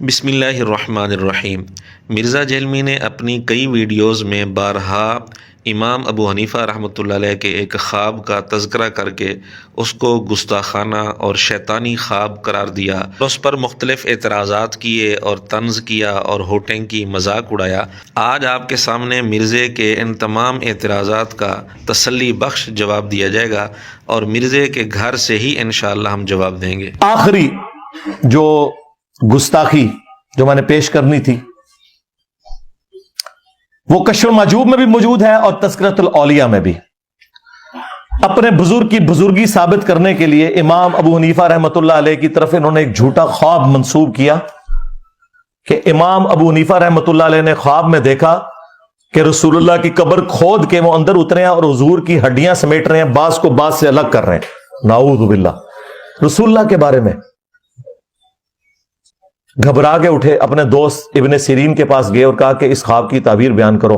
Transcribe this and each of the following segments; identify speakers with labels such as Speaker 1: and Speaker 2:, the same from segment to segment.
Speaker 1: بسم اللہ الرحمن الرحیم۔ مرزا جہلمی نے اپنی کئی ویڈیوز میں بارہا امام ابو حنیفہ رحمۃ اللہ علیہ کے ایک خواب کا تذکرہ کر کے اس کو گستاخانہ اور شیطانی خواب قرار دیا، اس پر مختلف اعتراضات کیے اور طنز کیا اور ہوٹیں کی، مذاق اڑایا۔ آج آپ کے سامنے مرزے کے ان تمام اعتراضات کا تسلی بخش جواب دیا جائے گا اور مرزے کے گھر سے ہی انشاءاللہ ہم جواب دیں گے۔
Speaker 2: آخری جو گستاخی جو میں نے پیش کرنی تھی وہ کشف المحجوب میں بھی موجود ہے اور تذکرۃ الاولیاء میں بھی۔ اپنے بزرگ کی بزرگی ثابت کرنے کے لیے امام ابو حنیفہ رحمۃ اللہ علیہ کی طرف انہوں نے ایک جھوٹا خواب منسوب کیا کہ امام ابو حنیفہ رحمۃ اللہ علیہ نے خواب میں دیکھا کہ رسول اللہ کی قبر کھود کے وہ اندر اترے ہیں اور حضور کی ہڈیاں سمیٹ رہے ہیں، بعض کو بعض سے الگ کر رہے ہیں۔ نعوذ باللہ۔ رسول اللہ کے بارے میں گھبرا کے اٹھے، اپنے دوست ابن سیرین کے پاس گئے اور کہا کہ اس خواب کی تعبیر بیان کرو۔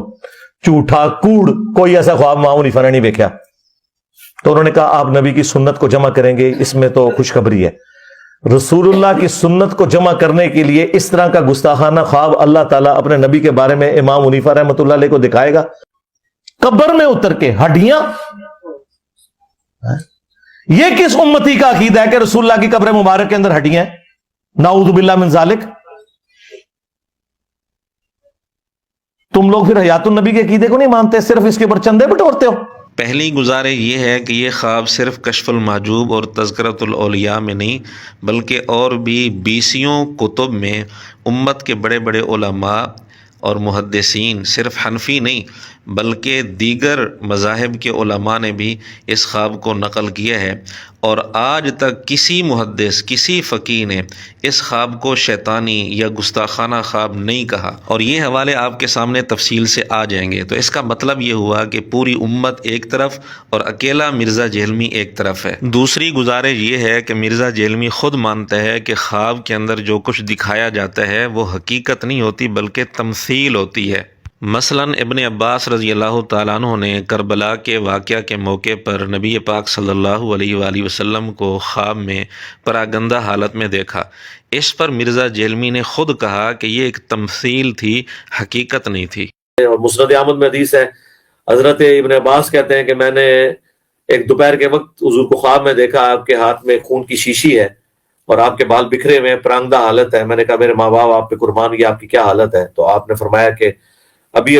Speaker 2: جھوٹا کوڑ، کوئی ایسا خواب امام حنیفہ نے نہیں دیکھا۔ تو انہوں نے کہا آپ نبی کی سنت کو جمع کریں گے، اس میں تو خوشخبری ہے۔ رسول اللہ کی سنت کو جمع کرنے کے لیے اس طرح کا گستاخانہ خواب اللہ تعالیٰ اپنے نبی کے بارے میں امام حنیفہ رحمۃ اللہ علیہ کو دکھائے گا؟ قبر میں اتر کے ہڈیاں، یہ کس امتی کا عقیدہ ہے کہ رسول اللہ کی قبر مبارک کے اندر ہڈیاں ہیں؟ نعوذ باللہ من ذالک۔ تم لوگ پھر حیات النبی کے عقیدے کو نہیں مانتے، صرف اس کے اوپر چندے بٹورتے ہو۔
Speaker 1: پہلی گزارش یہ ہے کہ یہ خواب صرف کشف المحجوب اور تذکرۃ الاولیاء میں نہیں بلکہ اور بھی بیسیوں کتب میں امت کے بڑے بڑے علماء اور محدثین، صرف حنفی نہیں بلکہ دیگر مذاہب کے علماء نے بھی اس خواب کو نقل کیا ہے، اور آج تک کسی محدث، کسی فقیہ نے اس خواب کو شیطانی یا گستاخانہ خواب نہیں کہا، اور یہ حوالے آپ کے سامنے تفصیل سے آ جائیں گے۔ تو اس کا مطلب یہ ہوا کہ پوری امت ایک طرف اور اکیلا مرزا جہلمی ایک طرف ہے۔ دوسری گزارش یہ ہے کہ مرزا جہلمی خود مانتا ہے کہ خواب کے اندر جو کچھ دکھایا جاتا ہے وہ حقیقت نہیں ہوتی بلکہ تمثیل ہوتی ہے۔ مثلا ابن عباس رضی اللہ تعالیٰ عنہ نے کربلا کے واقعہ کے موقع پر نبی پاک صلی اللہ علیہ وآلہ وسلم کو خواب میں پراگندہ حالت میں دیکھا۔ اس پر مرزا جہلمی نے خود کہا کہ یہ ایک تمثیل تھی، حقیقت نہیں تھی۔
Speaker 3: اور مسند احمد میں حدیث ہے، حضرت ابن عباس کہتے ہیں کہ میں نے ایک دوپہر کے وقت حضور کو خواب میں دیکھا، آپ کے ہاتھ میں خون کی شیشی ہے اور آپ کے بال بکھرے ہوئے، پراگندہ حالت ہے۔ میں نے کہا میرے ماں باپ آپ پہ قربان، یہ آپ کی کیا حالت ہے؟ تو آپ نے فرمایا کہ ابھی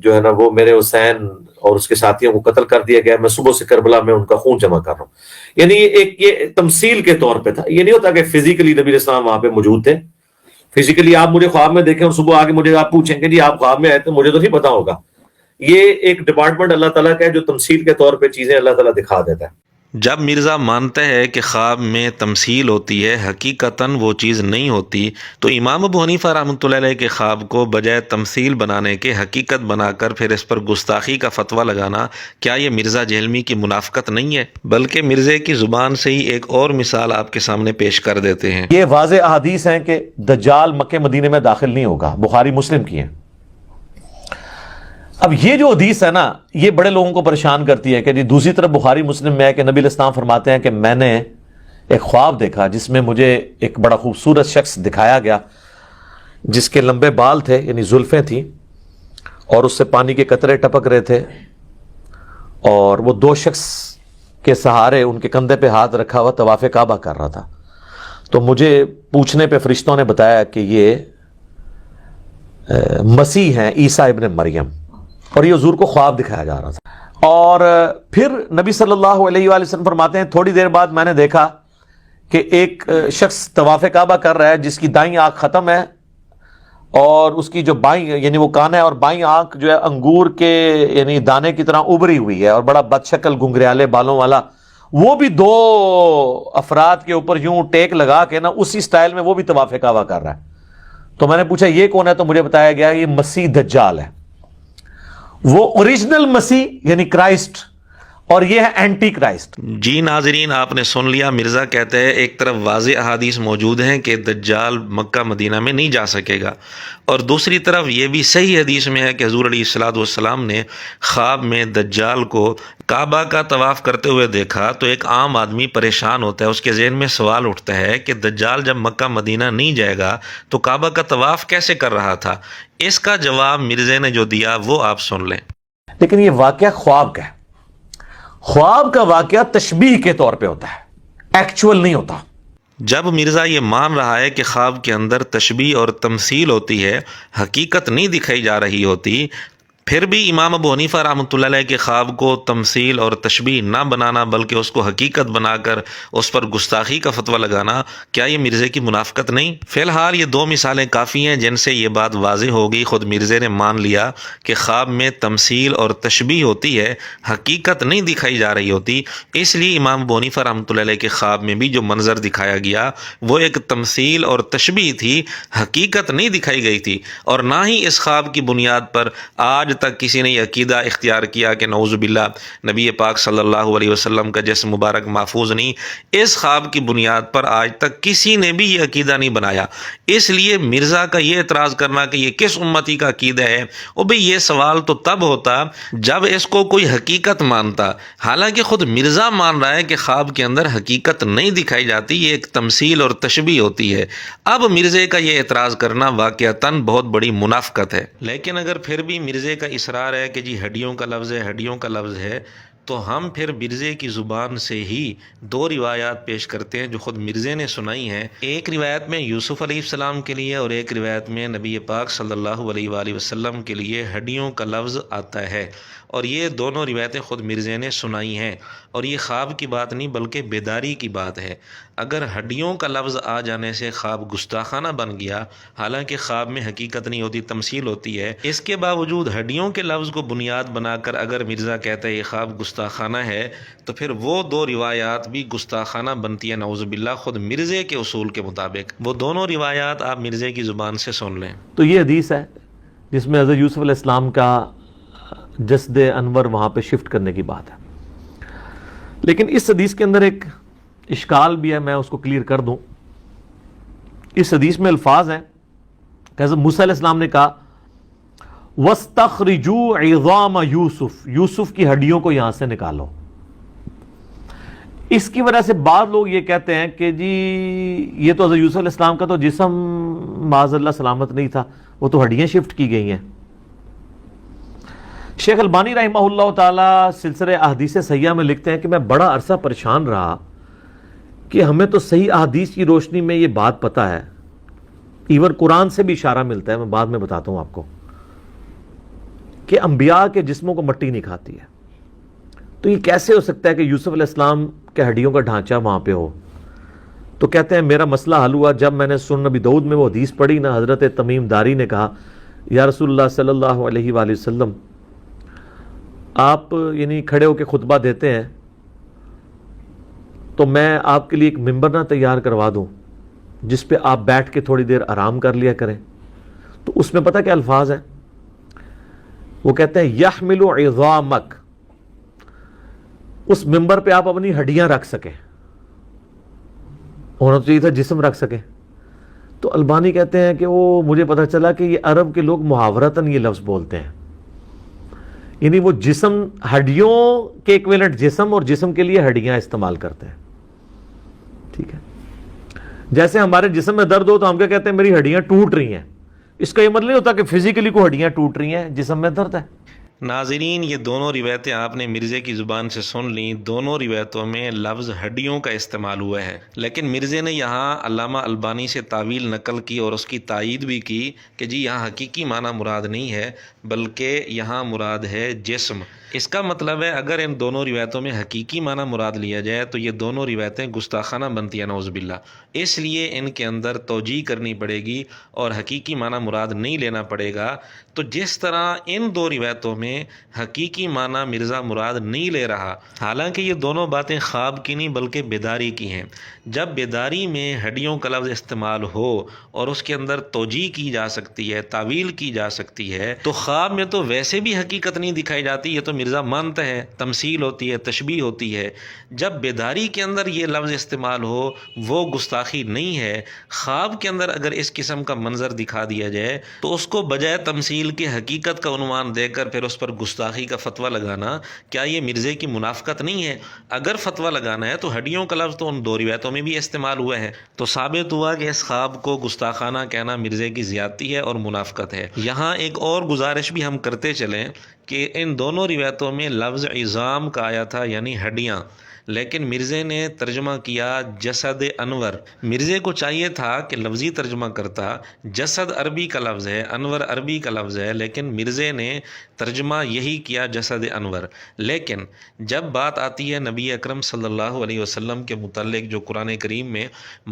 Speaker 3: جو ہے نا وہ میرے حسین اور اس کے ساتھیوں کو قتل کر دیا گیا، میں صبح سے کربلا میں ان کا خون جمع کر رہا ہوں۔ یعنی ایک یہ تمثیل کے طور پہ تھا، یہ نہیں ہوتا کہ فزیکلی نبی علیہ السلام وہاں پہ موجود تھے۔ فزیکلی آپ مجھے خواب میں دیکھیں اور صبح آگے مجھے آپ پوچھیں کہ جی آپ خواب میں آئے تو مجھے تو نہیں پتا ہوگا۔ یہ ایک ڈپارٹمنٹ اللہ تعالیٰ کا ہے جو تمثیل کے طور پہ چیزیں اللہ تعالیٰ دکھا دیتا ہے۔
Speaker 1: جب مرزا مانتا ہے کہ خواب میں تمثیل ہوتی ہے، حقیقتاً وہ چیز نہیں ہوتی، تو امام ابو حنیفہ رحمۃ اللہ علیہ کے خواب کو بجائے تمثیل بنانے کے حقیقت بنا کر پھر اس پر گستاخی کا فتویٰ لگانا، کیا یہ مرزا جہلمی کی منافقت نہیں ہے؟ بلکہ مرزے کی زبان سے ہی ایک اور مثال آپ کے سامنے پیش کر دیتے ہیں۔
Speaker 2: یہ واضح احادیث ہیں کہ دجال مکہ مدینے میں داخل نہیں ہوگا، بخاری مسلم کی ہیں۔ اب یہ جو حدیث ہے نا، یہ بڑے لوگوں کو پریشان کرتی ہے کہ جی دوسری طرف بخاری مسلم میں ہے کہ نبی علیہ السلام فرماتے ہیں کہ میں نے ایک خواب دیکھا جس میں مجھے ایک بڑا خوبصورت شخص دکھایا گیا جس کے لمبے بال تھے، یعنی زلفیں تھیں، اور اس سے پانی کے قطرے ٹپک رہے تھے، اور وہ دو شخص کے سہارے ان کے کندھے پہ ہاتھ رکھا ہوا طواف کعبہ کر رہا تھا۔ تو مجھے پوچھنے پہ فرشتوں نے بتایا کہ یہ مسیح ہیں، عیسیٰ ابن مریم، اور یہ حضور کو خواب دکھایا جا رہا تھا۔ اور پھر نبی صلی اللہ علیہ وآلہ وسلم فرماتے ہیں تھوڑی دیر بعد میں نے دیکھا کہ ایک شخص طواف کعبہ کر رہا ہے جس کی دائیں آنکھ ختم ہے اور اس کی جو بائیں یعنی وہ کان ہے اور بائیں آنکھ جو ہے انگور کے یعنی دانے کی طرح ابری ہوئی ہے اور بڑا بدشکل گھنگریالے بالوں والا، وہ بھی دو افراد کے اوپر یوں ٹیک لگا کے نا اسی سٹائل میں وہ بھی طواف کعبہ کر رہا ہے۔ تو میں نے پوچھا یہ کون ہے؟ تو مجھے بتایا گیا یہ مسیح دجال ہے، وہ اوریجنل مسیح یعنی کرائسٹ، اور یہ ہے اینٹی کرائسٹ۔
Speaker 1: جی ناظرین، آپ نے سن لیا، مرزا کہتے ہیں ایک طرف واضح احادیث موجود ہیں کہ دجال مکہ مدینہ میں نہیں جا سکے گا، اور دوسری طرف یہ بھی صحیح حدیث میں ہے کہ حضور علیہ الصلوۃ والسلام نے خواب میں دجال کو کعبہ کا طواف کرتے ہوئے دیکھا۔ تو ایک عام آدمی پریشان ہوتا ہے، اس کے ذہن میں سوال اٹھتا ہے کہ دجال جب مکہ مدینہ نہیں جائے گا تو کعبہ کا طواف کیسے کر رہا تھا؟ اس کا جواب مرزا نے جو دیا وہ آپ سن لیں۔
Speaker 2: لیکن یہ واقعہ خواب کا ہے، خواب کا واقعہ تشبیہ کے طور پہ ہوتا ہے، ایکچول نہیں ہوتا۔
Speaker 1: جب مرزا یہ مان رہا ہے کہ خواب کے اندر تشبیہ اور تمثیل ہوتی ہے، حقیقت نہیں دکھائی جا رہی ہوتی، پھر بھی امام ابو حنیفہ رحمۃ اللہ علیہ کے خواب کو تمثیل اور تشبیہ نہ بنانا بلکہ اس کو حقیقت بنا کر اس پر گستاخی کا فتویٰ لگانا، کیا یہ مرزے کی منافقت نہیں؟ فی الحال یہ دو مثالیں کافی ہیں جن سے یہ بات واضح ہوگی۔ خود مرزے نے مان لیا کہ خواب میں تمثیل اور تشبیہ ہوتی ہے، حقیقت نہیں دکھائی جا رہی ہوتی، اس لیے امام ابو حنیفہ رحمۃ اللہ علیہ کے خواب میں بھی جو منظر دکھایا گیا وہ ایک تمثیل اور تشبیہ تھی، حقیقت نہیں دکھائی گئی تھی، اور نہ ہی اس خواب کی بنیاد پر آج تک کسی نے یہ عقیدہ اختیار کیا کہ نعوذ باللہ نبی پاک صلی اللہ علیہ وسلم کا جسم مبارک محفوظ نہیں۔ اس خواب کی بنیاد پر آج تک کسی نے بھی یہ عقیدہ نہیں بنایا۔ اس لیے مرزا کا یہ اعتراض کرنا کہ یہ کس امتی کا عقیدہ ہے، وہ بھی یہ سوال تو تب ہوتا جب اس کو کوئی حقیقت مانتا، حالانکہ خود مرزا مان رہا ہے کہ خواب کے اندر حقیقت نہیں دکھائی جاتی، یہ ایک تمثیل اور تشبیہ ہوتی ہے۔ اب مرزے کا یہ اعتراض کرنا واقعتاً بہت بڑی منافقت ہے۔ لیکن اگر پھر بھی مرزے کا اصرار ہے کہ جی ہڈیوں کا لفظ ہے، ہڈیوں کا لفظ ہے، تو ہم پھر مرزے کی زبان سے ہی دو روایات پیش کرتے ہیں جو خود مرزے نے سنائی ہیں۔ ایک روایت میں یوسف علیہ السلام کے لیے اور ایک روایت میں نبی پاک صلی اللہ علیہ وآلہ وسلم کے لیے ہڈیوں کا لفظ آتا ہے، اور یہ دونوں روایتیں خود مرزے نے سنائی ہیں، اور یہ خواب کی بات نہیں بلکہ بیداری کی بات ہے۔ اگر ہڈیوں کا لفظ آ جانے سے خواب گستاخانہ بن گیا، حالانکہ خواب میں حقیقت نہیں ہوتی، تمثیل ہوتی ہے، اس کے باوجود ہڈیوں کے لفظ کو بنیاد بنا کر اگر مرزا کہتا ہے یہ خواب گستاخانہ ہے، تو پھر وہ دو روایات بھی گستاخانہ بنتی ہے نعوذ باللہ خود مرزے کے اصول کے مطابق۔ وہ دونوں روایات آپ مرزے کی زبان سے سن لیں۔
Speaker 2: تو یہ حدیث ہے جس میں حضرت یوسف علیہ السلام کا جسد انور وہاں پہ شفٹ کرنے کی بات ہے، لیکن اس حدیث کے اندر ایک اشکال بھی ہے، میں اس کو کلیئر کر دوں۔ اس حدیث میں الفاظ ہیں کہ حضرت موسیٰ علیہ السلام نے کہا وَاسْتَخْرِجُوا عِظَامَ یوسف، یوسف کی ہڈیوں کو یہاں سے نکالو۔ اس کی وجہ سے بعض لوگ یہ کہتے ہیں کہ جی یہ تو حضرت یوسف علیہ السلام کا تو جسم معاذ اللہ سلامت نہیں تھا، وہ تو ہڈیاں شفٹ کی گئی ہیں۔ شیخ البانی رحمہ اللہ تعالی سلسلہ احادیث صحیحہ میں لکھتے ہیں کہ میں بڑا عرصہ پریشان رہا کہ ہمیں تو صحیح احادیث کی روشنی میں یہ بات پتہ ہے، ایون قرآن سے بھی اشارہ ملتا ہے، میں بعد میں بتاتا ہوں آپ کو، کہ انبیاء کے جسموں کو مٹی نہیں کھاتی ہے، تو یہ کیسے ہو سکتا ہے کہ یوسف علیہ السلام کے ہڈیوں کا ڈھانچہ وہاں پہ ہو؟ تو کہتے ہیں میرا مسئلہ حل ہوا جب میں نے سنن نبی داؤد میں وہ حدیث پڑھی نا، حضرت تمیم داری نے کہا یا رسول اللہ صلی اللہ علیہ وآلہ وسلم، آپ یعنی کھڑے ہو کے خطبہ دیتے ہیں تو میں آپ کے لیے ایک ممبر نہ تیار کروا دوں جس پہ آپ بیٹھ کے تھوڑی دیر آرام کر لیا کریں۔ تو اس میں پتہ کیا الفاظ ہیں؟ وہ کہتے ہیں یحمل عظامک، اس ممبر پہ آپ اپنی ہڈیاں رکھ سکیں، ہونا تو چاہیے تھا جسم رکھ سکیں۔ تو البانی کہتے ہیں کہ وہ مجھے پتہ چلا کہ یہ عرب کے لوگ محاورتاً یہ لفظ بولتے ہیں، یعنی وہ جسم ہڈیوں کے ایکویلنٹ جسم اور جسم کے لیے ہڈیاں استعمال کرتے ہیں، ٹھیک ہے؟ جیسے ہمارے جسم میں درد ہو تو ہم کیا کہتے ہیں میری ہڈیاں ٹوٹ رہی ہیں، اس کا یہ مطلب نہیں ہوتا کہ فزیکلی کوئی ہڈیاں ٹوٹ رہی ہیں، جسم میں درد ہے۔
Speaker 1: ناظرین، یہ دونوں روایتیں آپ نے مرزے کی زبان سے سن لیں، دونوں روایتوں میں لفظ ہڈیوں کا استعمال ہوا ہے، لیکن مرزے نے یہاں علامہ البانی سے تعویل نقل کی اور اس کی تائید بھی کی کہ جی یہاں حقیقی معنی مراد نہیں ہے بلکہ یہاں مراد ہے جسم۔ اس کا مطلب ہے اگر ان دونوں روایتوں میں حقیقی معنی مراد لیا جائے تو یہ دونوں روایتیں گستاخانہ بنتی ہیں نعوذ باللہ، اس لیے ان کے اندر توجیہ کرنی پڑے گی اور حقیقی معنی مراد نہیں لینا پڑے گا۔ تو جس طرح ان دو روایتوں میں حقیقی معنی مرزا مراد نہیں لے رہا، حالانکہ یہ دونوں باتیں خواب کی نہیں بلکہ بیداری کی ہیں، جب بیداری میں ہڈیوں کا لفظ استعمال ہو اور اس کے اندر توجیہ کی جا سکتی ہے، تعویل کی جا سکتی ہے، تو خواب میں تو ویسے بھی حقیقت نہیں دکھائی جاتی، یہ تو مرزا مانتا ہے تمثیل ہوتی ہے، تشبیہ ہوتی ہے۔ جب بیداری کے اندر یہ لفظ استعمال ہو وہ گستاخی نہیں ہے۔ خواب کے اندر اگر اس قسم کا منظر دکھا دیا جائے تو اس کو بجائے تمثیل کے حقیقت کا عنوان دے کر پھر اس پر گستاخی کا فتویٰ لگانا، کیا یہ مرزے کی منافقت نہیں ہے؟ اگر فتویٰ لگانا ہے تو ہڈیوں کا لفظ تو ان دو روایتوں میں بھی استعمال ہوا ہے، تو ثابت ہوا کہ اس خواب کو گستاخانہ کہنا مرزے کی زیادتی ہے اور منافقت ہے۔ یہاں ایک اور گزارش بھی ہم کرتے چلیں کہ ان دونوں روایتوں میں لفظ عظام کا آیا تھا، یعنی ہڈیاں، لیکن مرزے نے ترجمہ کیا جسد انور۔ مرزے کو چاہیے تھا کہ لفظی ترجمہ کرتا، جسد عربی کا لفظ ہے، انور عربی کا لفظ ہے، لیکن مرزے نے ترجمہ یہی کیا جسد انور۔ لیکن جب بات آتی ہے نبی اکرم صلی اللہ علیہ وسلم کے متعلق جو قرآن کریم میں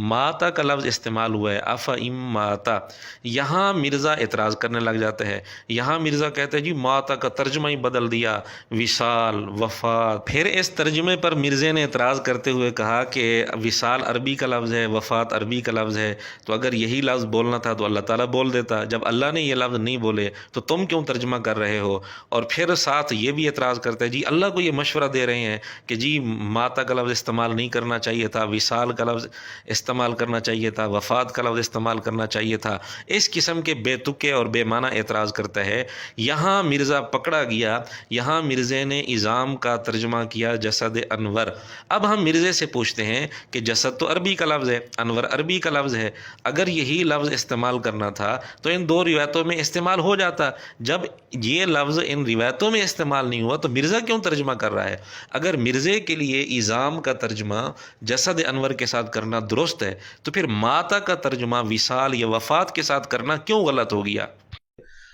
Speaker 1: ماتا کا لفظ استعمال ہوا ہے، افئم ماتا، یہاں مرزا اعتراض کرنے لگ جاتا ہے۔ یہاں مرزا کہتے ہیں جی ماتا کا ترجمہ ہی بدل دیا، وصال، وفات۔ پھر اس ترجمے پر مرزے نے اعتراض کرتے ہوئے کہا کہ وصال عربی کا لفظ ہے، وفات عربی کا لفظ ہے، تو اگر یہی لفظ بولنا تھا تو اللہ تعالیٰ بول دیتا، جب اللہ نے یہ لفظ نہیں بولے تو تم کیوں ترجمہ کر رہے ہو؟ اور پھر ساتھ یہ بھی اعتراض کرتے ہیں جی اللہ کو یہ مشورہ دے رہے ہیں کہ جی ماتا کا لفظ استعمال نہیں کرنا چاہیے تھا، وصال کا لفظ استعمال کرنا چاہیے تھا، وفات کا لفظ استعمال کرنا چاہیے تھا۔ اس قسم کے بے تکے اور بے معنی اعتراض کرتا ہے۔ یہاں مرزا پکڑا گیا، یہاں مرزے نے عظام کا ترجمہ کیا جسد انور۔ اب ہم مرزے سے پوچھتے ہیں کہ جسد تو عربی کا لفظ ہے، انور عربی کا لفظ ہے، اگر یہی لفظ استعمال کرنا تھا تو ان دو روایتوں میں استعمال ہو جاتا۔ جب یہ لفظ ان روایتوں میں استعمال نہیں ہوا تو مرزا کیوں ترجمہ کر رہا ہے؟ اگر مرزے کے لیے عظام کا ترجمہ جسد انور کے ساتھ کرنا درست ہے تو پھر ماتا کا ترجمہ وصال یا وفات کے ساتھ کرنا کیوں غلط ہو گیا؟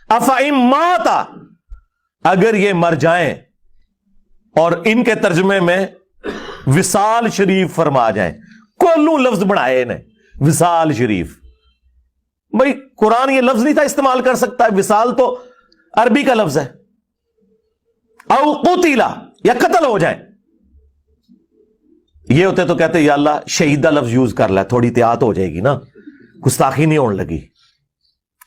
Speaker 2: افئم ماتا، اگر یہ مر جائیں اور ان کے ترجمے میں وصال شریف فرما جائیں، کولوں لفظ بنائے نے وصال شریف، بھائی قرآن یہ لفظ نہیں تھا استعمال کر سکتا، وصال تو عربی کا لفظ ہے۔ او قتلا، یا قتل ہو جائے، یہ ہوتے تو کہتے یا اللہ شہیدہ لفظ یوز کر لے، تھوڑی احتیاط ہو جائے گی نا، گستاخی نہیں ہونے لگی۔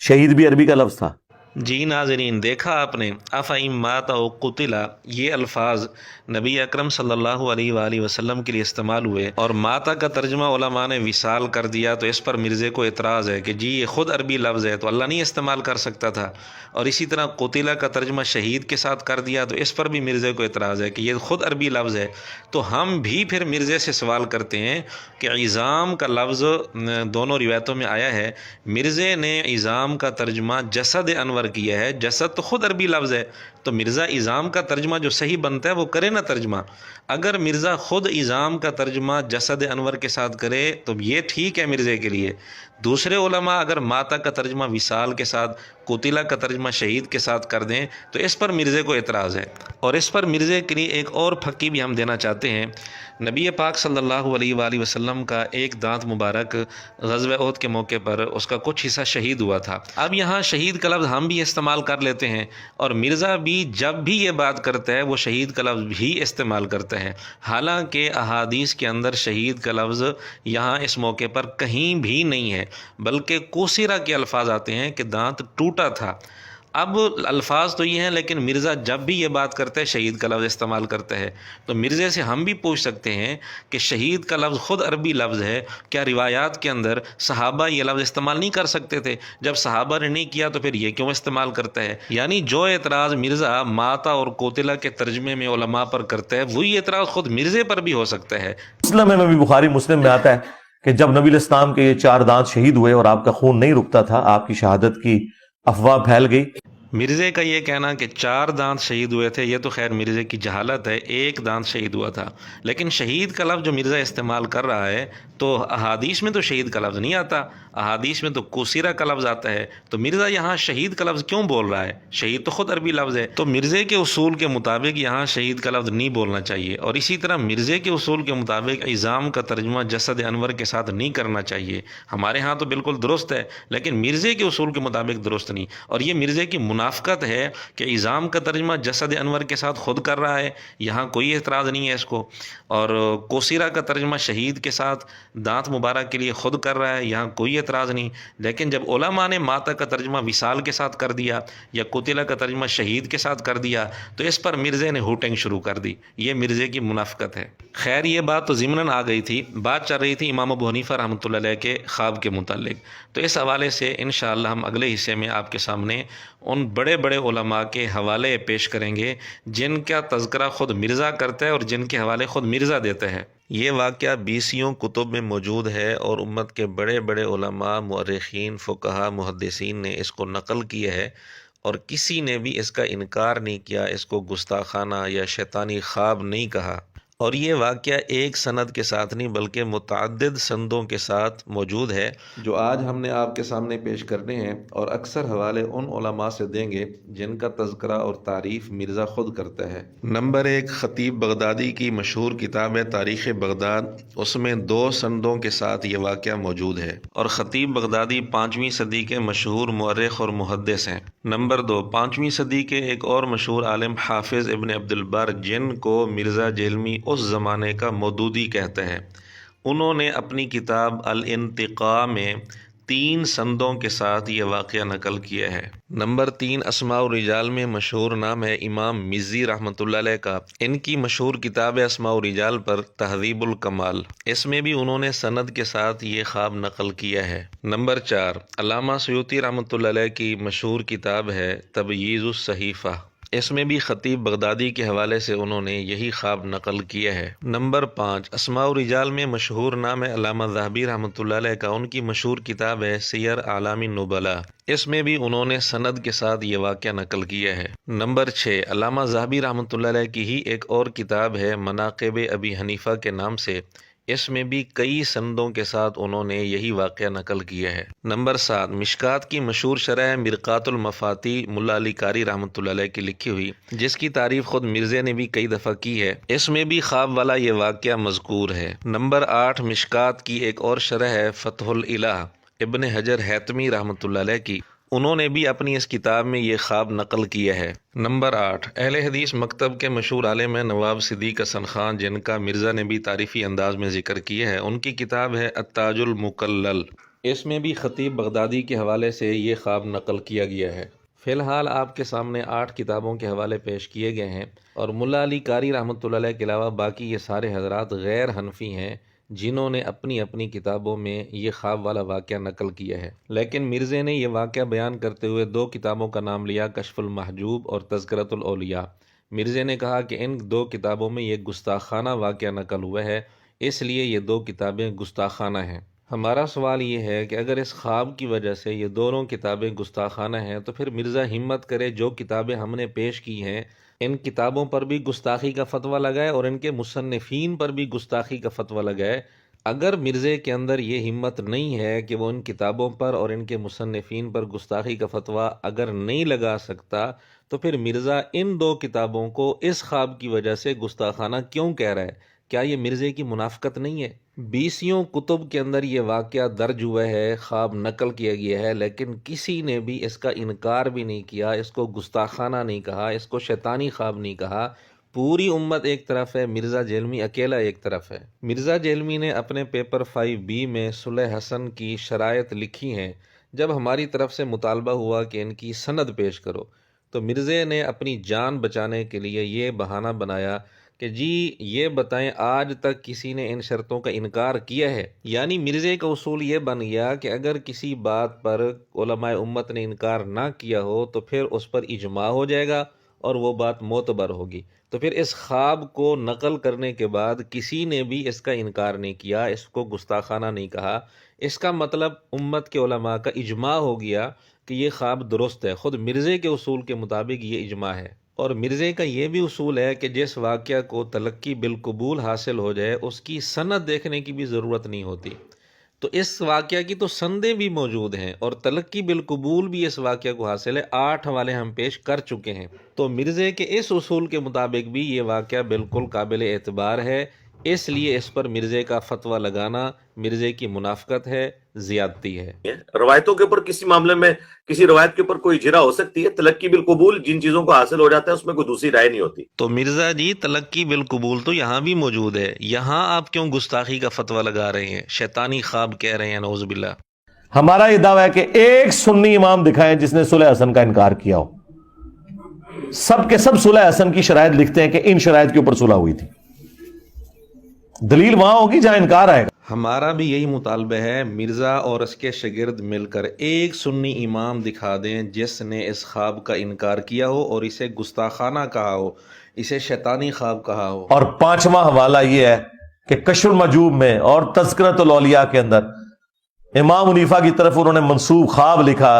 Speaker 2: شہید بھی عربی کا لفظ تھا۔
Speaker 1: جی ناظرین، دیکھا آپ نے افئم مات او قتلا، یہ الفاظ نبی اکرم صلی اللہ علیہ وآلہ وسلم کے لیے استعمال ہوئے، اور ماتا کا ترجمہ علماء نے وصال کر دیا، تو اس پر مرزے کو اعتراض ہے کہ جی یہ خود عربی لفظ ہے تو اللہ نہیں استعمال کر سکتا تھا۔ اور اسی طرح قتلا کا ترجمہ شہید کے ساتھ کر دیا تو اس پر بھی مرزے کو اعتراض ہے کہ یہ خود عربی لفظ ہے۔ تو ہم بھی پھر مرزے سے سوال کرتے ہیں کہ عظام کا لفظ دونوں روایتوں میں آیا ہے، مرزے نے عظام کا ترجمہ جسد انور کیا ہے، جسد تو خود عربی لفظ ہے، تو مرزا عظام کا ترجمہ جو صحیح بنتا ہے وہ کرے نا ترجمہ۔ اگر مرزا خود عظام کا ترجمہ جسد انور کے ساتھ کرے تو یہ ٹھیک ہے مرزے کے لیے، دوسرے علماء اگر ماتا کا ترجمہ وصال کے ساتھ، قتلا کا ترجمہ شہید کے ساتھ کر دیں تو اس پر مرزے کو اعتراض ہے۔ اور اس پر مرزے کے لیے ایک اور پھکی بھی ہم دینا چاہتے ہیں۔ نبی پاک صلی اللہ علیہ وآلہ وسلم کا ایک دانت مبارک غزوہ احد کے موقع پر اس کا کچھ حصہ شہید ہوا تھا۔ اب یہاں شہید کا لفظ ہم بھی استعمال کر لیتے ہیں، اور مرزا بھی جب بھی یہ بات کرتا ہے وہ شہید کا لفظ بھی استعمال کرتا ہے، حالانکہ احادیث کے اندر شہید کا لفظ یہاں اس موقع پر کہیں بھی نہیں ہے، بلکہ کوسیرا کے الفاظ آتے ہیں کہ دانت ٹوٹا تھا۔ اب الفاظ تو یہ ہیں، لیکن مرزا جب بھی یہ بات کرتا ہے شہید کا لفظ استعمال کرتا ہے، تو مرزے سے ہم بھی پوچھ سکتے ہیں کہ شہید کا لفظ خود عربی لفظ ہے، کیا روایات کے اندر صحابہ یہ لفظ استعمال نہیں کر سکتے تھے؟ جب صحابہ نے نہیں کیا تو پھر یہ کیوں استعمال کرتا ہے؟ یعنی جو اعتراض مرزا ماتا اور قتلا کے ترجمے میں علماء پر کرتا ہے وہی اعتراض خود مرزے پر بھی ہو سکتا ہے۔
Speaker 2: مسلم میں بھی، بخاری مسلم میں آتا ہے کہ جب نبی الاسلام کے یہ 4 دانت شہید ہوئے اور آپ کا خون نہیں رکتا تھا، آپ کی شہادت کی افواہ پھیل گئی۔
Speaker 1: مرزے کا یہ کہنا کہ 4 دانت شہید ہوئے تھے یہ تو خیر مرزے کی جہالت ہے، 1 دانت شہید ہوا تھا، لیکن شہید کا لفظ جو مرزا استعمال کر رہا ہے تو احادیث میں تو شہید کا لفظ نہیں آتا، احادیث میں تو کوسیرا کا لفظ آتا ہے، تو مرزا یہاں شہید کا لفظ کیوں بول رہا ہے؟ شہید تو خود عربی لفظ ہے، تو مرزے کے اصول کے مطابق یہاں شہید کا لفظ نہیں بولنا چاہیے، اور اسی طرح مرزے کے اصول کے مطابق عظام کا ترجمہ جسد انور کے ساتھ نہیں کرنا چاہیے۔ ہمارے ہاں تو بالکل درست ہے، لیکن مرزے کے اصول کے مطابق درست نہیں، اور یہ مرزے کی منافقت ہے کہ اعظام کا ترجمہ جسد انور کے ساتھ خود کر رہا ہے، یہاں کوئی اعتراض نہیں ہے اس کو، اور کوسیرا کا ترجمہ شہید کے ساتھ دانت مبارک کے لیے خود کر رہا ہے، یہاں کوئی اعتراض نہیں۔ لیکن جب علماء نے ماتا کا ترجمہ وصال کے ساتھ کر دیا یا قتلہ کا ترجمہ شہید کے ساتھ کر دیا تو اس پر مرزے نے ہوٹنگ شروع کر دی، یہ مرزے کی منافقت ہے۔ خیر یہ بات تو ضمناً آ گئی تھی، بات چل رہی تھی امام ابو حنیفہ رحمۃ اللہ علیہ کے خواب کے متعلق، تو اس حوالے سے انشاءاللہ ہم اگلے حصے میں آپ کے سامنے ان بڑے بڑے علماء کے حوالے پیش کریں گے جن کا تذکرہ خود مرزا کرتا ہے اور جن کے حوالے خود مرزا دیتا ہے۔ یہ واقعہ 20 کتب میں موجود ہے اور امت کے بڑے بڑے علماء، مورخین، فقہا، محدثین نے اس کو نقل کیا ہے، اور کسی نے بھی اس کا انکار نہیں کیا، اس کو گستاخانہ یا شیطانی خواب نہیں کہا۔ اور یہ واقعہ ایک سند کے ساتھ نہیں بلکہ متعدد سندوں کے ساتھ موجود ہے جو آج ہم نے آپ کے سامنے پیش کرنے ہیں، اور اکثر حوالے ان علماء سے دیں گے جن کا تذکرہ اور تعریف مرزا خود کرتا ہے۔ نمبر 1، خطیب بغدادی کی مشہور کتاب ہے تاریخ بغداد، اس میں 2 سندوں کے ساتھ یہ واقعہ موجود ہے، اور خطیب بغدادی 5ویں صدی کے مشہور مورخ اور محدث ہیں۔ نمبر 2، 5ویں صدی کے ایک اور مشہور عالم حافظ ابن عبد البر، جن کو مرزا جہلمی اس زمانے کا مودودی کہتے ہیں، انہوں نے اپنی کتاب الانتقاء میں 3 سندوں کے ساتھ یہ واقعہ نقل کیا ہے۔ نمبر 3، اسماء الرجال میں مشہور نام ہے امام مزی رحمۃ اللہ علیہ کا، ان کی مشہور کتاب ہے اسماء الرجال پر تہذیب الکمال، اس میں بھی انہوں نے سند کے ساتھ یہ خواب نقل کیا ہے۔ نمبر 4، علامہ سیوطی رحمۃ اللہ علیہ کی مشہور کتاب ہے تبییض الصحیفہ، اس میں بھی خطیب بغدادی کے حوالے سے انہوں نے یہی خواب نقل کیا ہے۔ نمبر 5، اسماء الرجال میں مشہور نام ہے علامہ ذہبی رحمۃ اللہ علیہ کا، ان کی مشہور کتاب ہے سیر اعلام النبلاء، اس میں بھی انہوں نے سند کے ساتھ یہ واقعہ نقل کیا ہے۔ نمبر 6، علامہ ذہبی رحمۃ اللہ علیہ کی ہی ایک اور کتاب ہے مناقب ابی حنیفہ کے نام سے، اس میں بھی کئی سندوں کے ساتھ انہوں نے یہی واقعہ نقل کیا ہے۔ نمبر 7، مشکات کی مشہور شرح مرقات المفاتی ملا علی قاری رحمۃ اللہ علیہ کی لکھی ہوئی، جس کی تعریف خود مرزے نے بھی کئی دفعہ کی ہے، اس میں بھی خواب والا یہ واقعہ مذکور ہے۔ نمبر 8، مشکات کی ایک اور شرح ہے فتح الالہ ابن حجر حیتمی رحمۃ اللہ علیہ کی، انہوں نے بھی اپنی اس کتاب میں یہ خواب نقل کیا ہے۔ نمبر 8، اہل حدیث مکتب کے مشہور عالم ہیں نواب صدیق حسن خان، جن کا مرزا نے بھی تعریفی انداز میں ذکر کیا ہے، ان کی کتاب ہے التاج المکلل، اس میں بھی خطیب بغدادی کے حوالے سے یہ خواب نقل کیا گیا ہے۔ فی الحال آپ کے سامنے 8 کتابوں کے حوالے پیش کیے گئے ہیں، اور ملا علی قاری رحمۃ اللہ علیہ کے علاوہ باقی یہ سارے حضرات غیر حنفی ہیں جنہوں نے اپنی اپنی کتابوں میں یہ خواب والا واقعہ نقل کیا ہے، لیکن مرزے نے یہ واقعہ بیان کرتے ہوئے 2 کتابوں کا نام لیا، کشف المحجوب اور تذکرۃ الاولیاء۔ مرزے نے کہا کہ ان 2 کتابوں میں یہ گستاخانہ واقعہ نقل ہوا ہے، اس لیے یہ 2 کتابیں گستاخانہ ہیں۔ ہمارا سوال یہ ہے کہ اگر اس خواب کی وجہ سے یہ دونوں کتابیں گستاخانہ ہیں تو پھر مرزا ہمت کرے جو کتابیں ہم نے پیش کی ہیں ان کتابوں پر بھی گستاخی کا فتویٰ لگائے اور ان کے مصنفین پر بھی گستاخی کا فتویٰ لگائے۔ اگر مرزے کے اندر یہ ہمت نہیں ہے کہ وہ ان کتابوں پر اور ان کے مصنفین پر گستاخی کا فتویٰ اگر نہیں لگا سکتا تو پھر مرزا ان 2 کتابوں کو اس خواب کی وجہ سے گستاخانہ کیوں کہہ رہا ہے؟ کیا یہ مرزے کی منافقت نہیں ہے؟ 20 کتب کے اندر یہ واقعہ درج ہوا ہے، خواب نقل کیا گیا ہے، لیکن کسی نے بھی اس کا انکار بھی نہیں کیا، اس کو گستاخانہ نہیں کہا، اس کو شیطانی خواب نہیں کہا۔ پوری امت ایک طرف ہے، مرزا جہلمی اکیلا ایک طرف ہے۔ مرزا جہلمی نے اپنے پیپر 5B میں صلح حسن کی شرائط لکھی ہیں۔ جب ہماری طرف سے مطالبہ ہوا کہ ان کی سند پیش کرو تو مرزے نے اپنی جان بچانے کے لیے یہ بہانہ بنایا کہ جی یہ بتائیں آج تک کسی نے ان شرطوں کا انکار کیا ہے؟ یعنی مرزے کا اصول یہ بن گیا کہ اگر کسی بات پر علماء امت نے انکار نہ کیا ہو تو پھر اس پر اجماع ہو جائے گا اور وہ بات معتبر ہوگی۔ تو پھر اس خواب کو نقل کرنے کے بعد کسی نے بھی اس کا انکار نہیں کیا، اس کو گستاخانہ نہیں کہا، اس کا مطلب امت کے علماء کا اجماع ہو گیا کہ یہ خواب درست ہے۔ خود مرزے کے اصول کے مطابق یہ اجماع ہے، اور مرزے کا یہ بھی اصول ہے کہ جس واقعہ کو تلقی بالقبول حاصل ہو جائے اس کی سند دیکھنے کی بھی ضرورت نہیں ہوتی۔ تو اس واقعہ کی تو سندیں بھی موجود ہیں اور تلقی بالقبول بھی اس واقعہ کو حاصل ہے، 8 حوالے ہم پیش کر چکے ہیں۔ تو مرزے کے اس اصول کے مطابق بھی یہ واقعہ بالکل قابل اعتبار ہے، اس لیے اس پر مرزے کا فتویٰ لگانا مرزے کی منافقت ہے، زیادتی ہے۔
Speaker 3: روایتوں کے اوپر کسی معاملے میں کسی روایت کے اوپر کوئی اجرا ہو سکتی ہے، تلقی بالقبول جن چیزوں کو حاصل ہو جاتا ہے اس میں کوئی دوسری رائے نہیں ہوتی۔
Speaker 1: تو مرزا جی تلقی بالقبول تو یہاں بھی موجود ہے، یہاں آپ کیوں گستاخی کا فتویٰ لگا رہے ہیں، شیطانی خواب کہہ رہے ہیں، نعوذ باللہ۔
Speaker 2: ہمارا یہ دعویٰ ہے کہ ایک سنی امام دکھائیں جس نے صلح حسن کا انکار کیا ہو۔ سب کے سب صلح حسن کی شرائط لکھتے ہیں کہ ان شرائط کے اوپر صلح ہوئی تھی، دلیل وہاں ہوگی جہاں انکار آئے گا۔
Speaker 1: ہمارا بھی یہی مطالبہ ہے، مرزا اور اس کے شاگرد مل کر ایک سنی امام دکھا دیں جس نے اس خواب کا انکار کیا ہو اور اسے گستاخانہ کہا ہو، اسے شیطانی خواب کہا ہو۔
Speaker 2: اور پانچواں حوالہ یہ ہے کہ کشف المجوب میں اور تذکرۃ الاولیاء کے اندر امام حنیفہ کی طرف انہوں نے منسوب خواب لکھا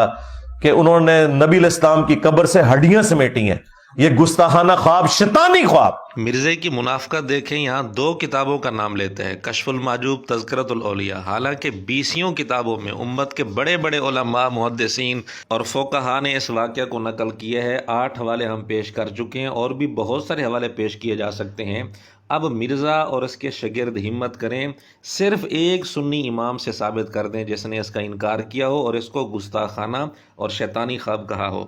Speaker 2: کہ انہوں نے نبی علیہ السلام کی قبر سے ہڈیاں سمیٹی ہیں۔ یہ گستاخانہ خواب، شیطانی خواب۔
Speaker 1: مرزے کی منافقت دیکھیں، یہاں 2 کتابوں کا نام لیتے ہیں، کشف المحجوب، تذکرۃ الاولیاء، حالانکہ 20 کتابوں میں امت کے بڑے بڑے علماء، محدثین اور فقہاء نے اس واقعہ کو نقل کیا ہے۔ 8 حوالے ہم پیش کر چکے ہیں اور بھی بہت سارے حوالے پیش کیے جا سکتے ہیں۔ اب مرزا اور اس کے شاگرد ہمت کریں، صرف ایک سنی امام سے ثابت کر دیں جس نے اس کا انکار کیا ہو اور اس کو گستاخانہ اور شیطانی خواب کہا ہو۔